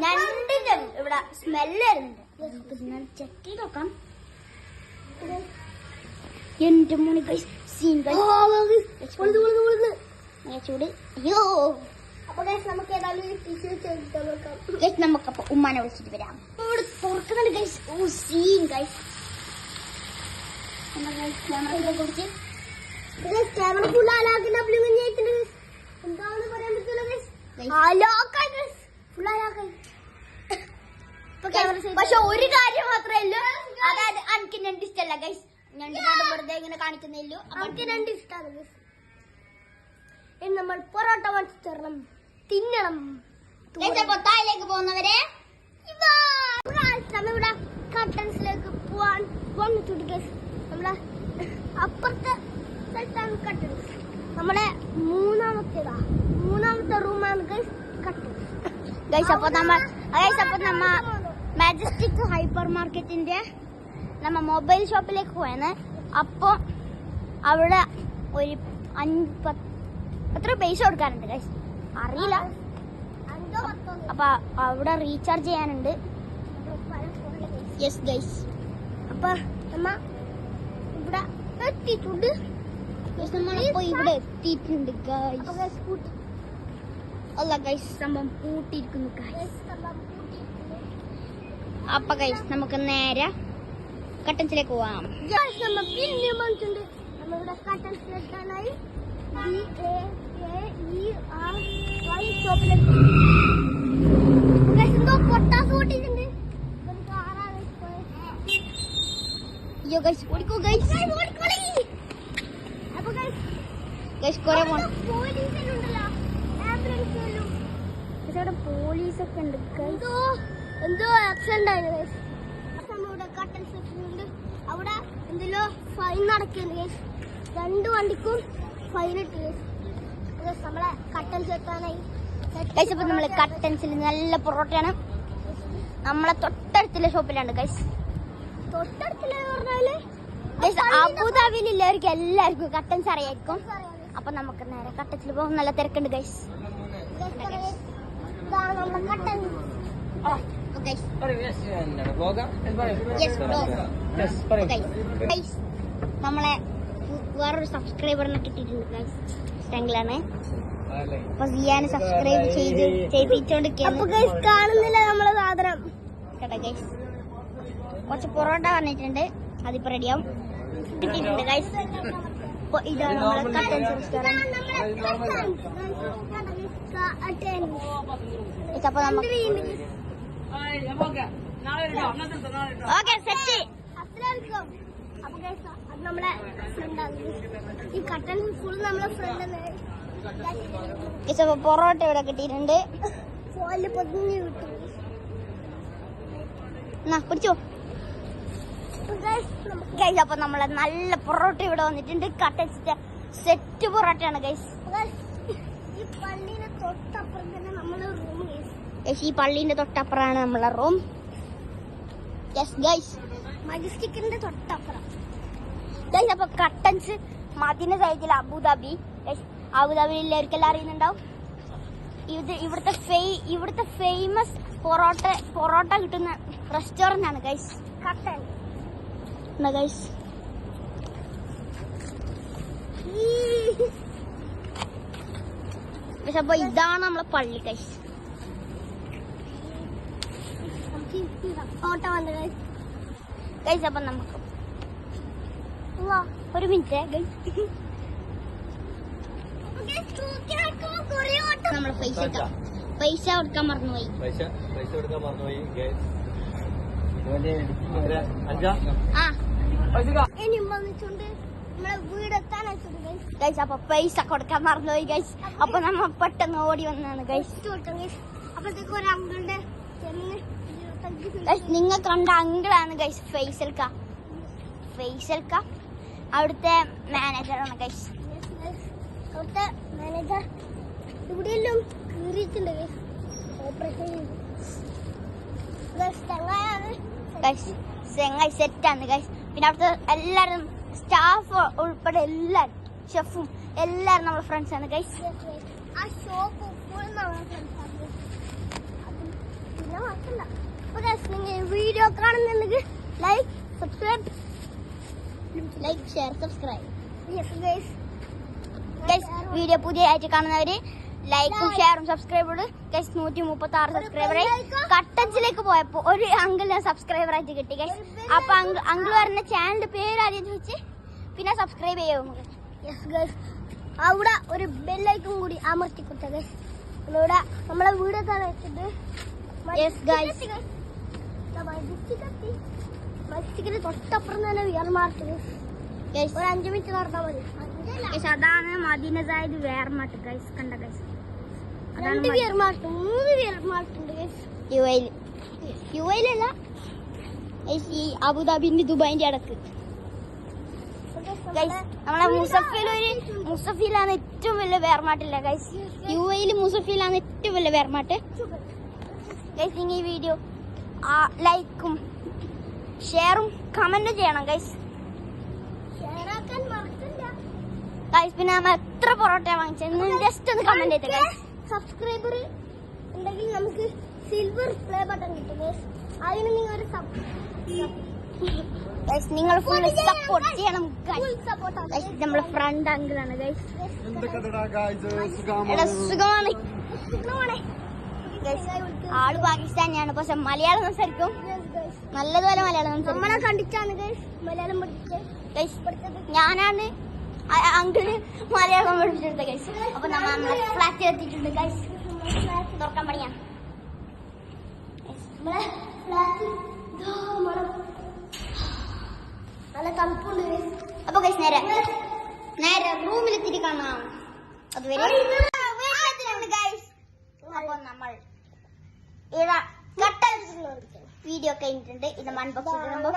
ഞണ്ടിന്റെ ഇവിടെ സ്മെല്ല് വരുന്നുണ്ട്. ചെക്ക് ചെയ്ത് നോക്കാം. എന്റെ മോണി ഗൈസ് സീൻ ചൂട്. അയ്യോ നമുക്കപ്പൊ ഉമ്മാനെ വിളിച്ചിട്ട് വരാം. തുറക്കുന്നുണ്ട് ഗൈസ്. ഓ സീൻ ഗൈസ്. ക്യാമറ ഫുൾ ആലാക്കുന്ന എന്താണെന്ന് പറയാൻ പറ്റില്ല. പക്ഷെ ഒരു കാര്യം മാത്രമേ ഉള്ളൂ, അതായത് എനിക്ക് ഞണ്ട് ഇഷ്ടമല്ല ഗൈസ്. ഞണ്ടിനോട് വെറുതെ ഇങ്ങനെ കാണിക്കുന്നില്ലു. എനിക്ക് ഞണ്ട് ഇഷ്ടമാണ് ഗൈസ്. ഇനി നമ്മൾ പൊറോട്ട വാങ്ങിച്ചു തരണം, തിന്നണം. താഴേക്ക് പോകുന്നവരെ നമ്മളിവിടെ കട്ടൻസിലേക്ക് പോവാൻ വന്നിട്ടുണ്ട് ഗൈസ്. നമ്മളെ അപ്പുറത്തെ സ്ഥലത്താണ് കട്ടൻസ്. നമ്മളെ മൂന്നാമത്തെ റൂമാണ് ഗൈസ് കട്ടൻസ് ഗൈസ്. അപ്പൊ നമ്മ മാജസ്റ്റിക് ഹൈപ്പർ മാർക്കറ്റിന്റെ നമ്മ മൊബൈൽ ഷോപ്പിലേക്ക് പോയാണ്. അപ്പൊ അവിടെ ഒരു 5 എത്ര പൈസ കൊടുക്കാനുണ്ട് ഗൈസ് അറിയില്ല. അപ്പൊ അവിടെ റീചാർജ് ചെയ്യാനുണ്ട്. Yes guys. അപ്പൊ നമ്മ ഇവിടെ എത്തിയിട്ടുണ്ട്. നമ്മളിപ്പോ ഇവിടെ എത്തിയിട്ടുണ്ട് ഗൈസ്. അല്ല ഗൈസ് സംഭവം പൂട്ടിയിരിക്കുന്നു ഗൈസ്. അപ്പൊ ഗൈസ് നമുക്ക് നേരെ കട്ടൻസിലേക്ക് പോവാം. പിന്നെ വന്നിട്ടുണ്ട് നമ്മളിവിടെ കട്ടൻസിലെത്താനായി ഷോപ്പിലേക്ക്. എന്തോ പൊട്ടാസ് പൊട്ടിയിട്ടുണ്ട്. അയ്യോ ഗൈസ് ഓടിക്കോ ഗൈസ്. അപ്പൊ ഗൈസ് കുറെ പോണം. പോലീസൊക്കെ ഉണ്ട്. എന്തോ ആക്സിഡന്റ് ആയിരുന്നു. നമ്മളിവിടെ കട്ടൻസ് ഉണ്ട്. അവിടെ എന്തെല്ലോ ഫൈൻ നടക്കുന്നുണ്ട്. 2 വണ്ടിക്കും ഫൈൻ ഇട്ട് നമ്മളെ കട്ടൻസ് എത്താനായി. അപ്പൊ നമ്മള് കട്ടൻസിൽ നല്ല പൊറോട്ടയാണ്. നമ്മളെ തൊട്ടടുത്തുള്ള ഷോപ്പിലാണ് ഗൈസ്. തൊട്ടടുത്തുള്ള പറഞ്ഞാല് അബുദാബിയിൽ എല്ലാവർക്കും എല്ലാവർക്കും കട്ടൻസ് അറിയായിരിക്കും. അപ്പൊ നമുക്ക് നേരെ കട്ടൻസിൽ പോകും. നല്ല തിരക്കുണ്ട് ഗൈസ്. നമ്മളെ വേറൊരു സബ്സ്ക്രൈബറിനെ കിട്ടിയിട്ടുണ്ട് ഗൈസ്. ഇഷ്ടങ്ങളാണ്. അപ്പൊ സിയാന് സബ്സ്ക്രൈബ് ചെയ്യിച്ചോണ്ടിരിക്കുകയാണ്. കാണുന്നില്ല നമ്മളെ സാധനം കേട്ടോ ഗൈസ്. കുറച്ച് പൊറോട്ട വന്നിട്ടുണ്ട്. അതിപ്പോ റെഡിയാവും. കിട്ടിയിട്ടുണ്ട് ഗൈസ്. അപ്പൊ ഇതാണ് നമ്മളെ കട്ടൻസ് റെസ്റ്റോറന്റ്. അപ്പൊ നമുക്ക് ഓക്കെ സെറ്റ്. അപ്പൊ നമ്മളെ ഫ്രണ്ടാണ് ഈ കട്ടൻസ് ഫുൾ നമ്മളെ ഫ്രണ്ട്. പൊറോട്ട ഇവിടെ കിട്ടിയിട്ടുണ്ട്. പിടിച്ചോ ഗൈസ്. അപ്പൊ നമ്മളെ നല്ല പൊറോട്ട ഇവിടെ വന്നിട്ടുണ്ട്. കട്ടൻസിന്റെ സെറ്റ് പൊറോട്ടയാണ് ഗൈസ്. ഈ പള്ളിന്റെ തൊട്ടപ്പുറമാണ് നമ്മളെ റൂം. Yes guys. മജസ്റ്റിക്കിന്റെ തൊട്ടപ്പുറം ഗൈസ്. അപ്പൊ കട്ടൻസ് മദീന സൈഡിൽ അബുദാബി. അബുദാബിയിൽ എല്ലാവർക്കെല്ലാം അറിയുന്നുണ്ടാവും. ഇവിടുത്തെ ഫേമസ് പൊറോട്ട കിട്ടുന്ന റെസ്റ്റോറന്റ് ആണ് ഗൈസ് കട്ടൻ ഗൈസ്. അപ്പൊ ഇതാണ് നമ്മളെ പള്ളി ഗൈസ്. ഫോട്ടോ വന്നു ഗൈസ്. അപ്പൊ നമുക്ക് ഒരു മിനിറ്റ് ഗൈസ്. നമ്മള് പൈസ കൊടുക്കാൻ മറന്നുപോയി. ഇനി വന്നിട്ടുണ്ട് നമ്മളെ വീടെത്താൻ. അപ്പൊ പൈസ കൊടുക്കാൻ മറന്നുപോയി ഗൈസ്. അപ്പൊ നമ്മ പെട്ടെന്ന് ഓടി വന്നാണ് ഗൈസ്. അപ്പോഴത്തേക്ക് ഒരു അങ്കിളുടെ നിങ്ങൾ കണ്ട അങ്കിളാണ് ഗൈസ് ഫൈസൽക്ക. അവിടുത്തെ മാനേജറാണ് ഗൈസ്. അവിടുത്തെ മാനേജർ ഇവിടെയെല്ലാം കീറിയിട്ടുണ്ട് ഗൈസ്. ഓപ്പറേഷൻ ചെങ്ങായി സെറ്റാണ് ഗൈസ്. പിന്നെ അവിടുത്തെ എല്ലാരും സ്റ്റാഫ് ഉൾപ്പെടെ എല്ലാരും ഷെഫും എല്ലാരും നമ്മളെ ഫ്രണ്ട്സ് ആണ് ഗൈസ്. ആ ഷോപ്പ് പിന്നെ മറക്കണ്ട. അപ്പൊ നിങ്ങൾ വീഡിയോ കാണുന്നുണ്ടെങ്കിൽ ലൈക്ക് ഷെയർ സബ്സ്ക്രൈബ്. വീഡിയോ പുതിയതായിട്ട് കാണുന്നവര് ലൈക്കും ഷെയറും സബ്സ്ക്രൈബും. 136 സബ്സ്ക്രൈബറായി. കട്ടച്ചിലേക്ക് പോയപ്പോ ഒരു അങ്കിളിനെ സബ്സ്ക്രൈബറായിട്ട് കിട്ടി ഗൈസ്. അപ്പൊ അങ്കിൾ പറഞ്ഞ ചാനലിന്റെ പേര് ആദ്യം ചോദിച്ച് പിന്നെ സബ്സ്ക്രൈബ് ചെയ്യാം. അവിടെ ഒരു ബെല്ലൈക്കും കൂടി അമർത്തി കൊടുത്ത ഗൈസ്. ഇവിടെ നമ്മളെ വീഡിയോ കാണാൻ വെച്ചിട്ട് മസ്റ്റിക്കിന് തൊട്ടപ്പുറം തന്നെ വിയർമാർട്ട്. ഒരു 5 മിനിറ്റ് നടന്നാൽ മതി. അതാണ് മദീന സായിദ് വിയർമാർട്ട് ഗൈസ്. കണ്ട ഗൈസ്, 2 വിയർമാർട്ട് 3 വിയർമാർട്ട് ഉണ്ട് ഗൈസ്. യുഎയിലല്ല, ഈ അബുദാബിന്റെ ദുബായിന്റെ അടക്ക്. നമ്മളെ മുസഫിലാണ് ഏറ്റവും വലിയ വേർമാട്ടില്ല ഗൈസ്. യുഎയിൽ മുസഫിലാണ് ഏറ്റവും വലിയ വേർമാട്ട് ഗൈസ്. നിങ്ങൾ ഈ വീഡിയോ ലൈക്കും ഷെയറും കമന്റും ചെയ്യണം ഗൈസ്. പിന്നെ നമ്മൾ എത്ര പൊറോട്ട വാങ്ങിച്ചെന്ന് ജസ്റ്റ് ഒന്ന് കമന്റ് ചെയ്ത് ഗൈസ്. സബ്സ്ക്രൈബർ ഉണ്ടെങ്കിൽ നമുക്ക് സിൽവർ പ്ലേ ബട്ടൺ കിട്ടും ഗൈസ്. അതിന് നിങ്ങൾ ഒരു നിങ്ങൾ ഫുൾ സപ്പോർട്ട് ചെയ്യണം. നമ്മളെ ഫ്രണ്ട് അങ്കിളാണ് ഗൈസ്. സുഖമാണ്. ആള് പാകിസ്ഥാനിയാണ്, പക്ഷെ മലയാളം സംസാരിക്കും നല്ലതുപോലെ. മലയാളം നമ്മളെ കണ്ടിട്ടാണ് ഗൈസ് മലയാളം പഠിച്ചത്. ഞാനാണ് അങ്കിള് മലയാളം പഠിപ്പിച്ചെടുത്ത ഗൈസ്. അപ്പൊ നമ്മളെ ഫ്ലാറ്റ് എത്തിയിട്ടുണ്ട് ഗൈസ്. തുറക്കാൻ പണിയാ. നല്ല തണുപ്പുണ്ട്. അപ്പൊ ഗൈസ് നേരെ റൂമിലെത്തിയിട്ട് കാണാം. അതുവരെ ഗൈസ്. അപ്പൊ നമ്മൾ വീഡിയോ കഴിഞ്ഞിട്ടുണ്ട്. ഇത് അൺബോക്സ് ചെയ്ത്